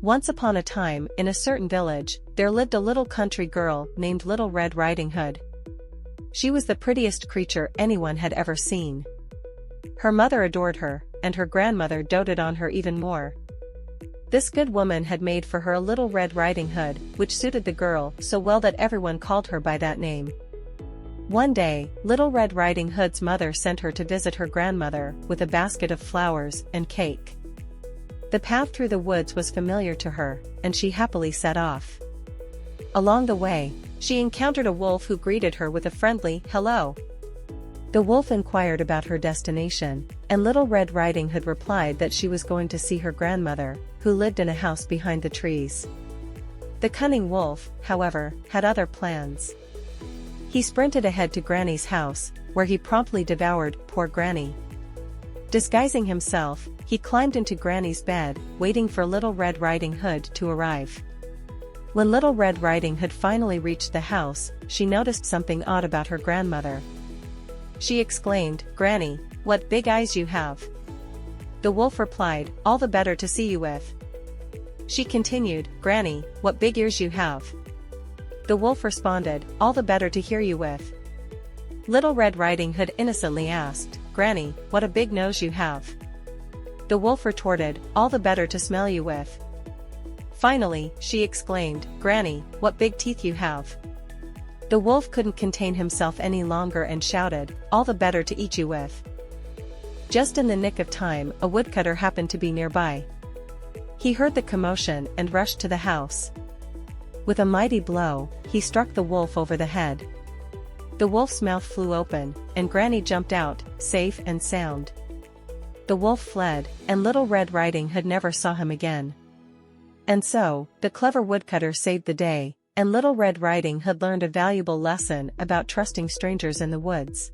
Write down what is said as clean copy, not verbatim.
Once upon a time, in a certain village, there lived a little country girl named Little Red Riding Hood. She was the prettiest creature anyone had ever seen. Her mother adored her, and her grandmother doted on her even more. This good woman had made for her a little Red Riding Hood, which suited the girl so well that everyone called her by that name. One day, Little Red Riding Hood's mother sent her to visit her grandmother with a basket of flowers and cake. The path through the woods was familiar to her, and she happily set off. Along the way, she encountered a wolf who greeted her with a friendly "hello." The wolf inquired about her destination, and Little Red Riding Hood replied that she was going to see her grandmother, who lived in a house behind the trees. The cunning wolf, however, had other plans. He sprinted ahead to Granny's house, where he promptly devoured poor Granny. Disguising himself, he climbed into Granny's bed, waiting for Little Red Riding Hood to arrive. When Little Red Riding Hood finally reached the house, she noticed something odd about her grandmother. She exclaimed, "Granny, what big eyes you have!" The wolf replied, "All the better to see you with." She continued, "Granny, what big ears you have!" The wolf responded, "All the better to hear you with." Little Red Riding Hood innocently asked, "Granny, what a big nose you have!" The wolf retorted, "All the better to smell you with." Finally, she exclaimed, "Granny, what big teeth you have!" The wolf couldn't contain himself any longer and shouted, "All the better to eat you with." Just in the nick of time, a woodcutter happened to be nearby. He heard the commotion and rushed to the house. With a mighty blow, he struck the wolf over the head. The wolf's mouth flew open, and Granny jumped out, safe and sound. The wolf fled, and Little Red Riding Hood never saw him again. And so, the clever woodcutter saved the day, and Little Red Riding Hood learned a valuable lesson about trusting strangers in the woods.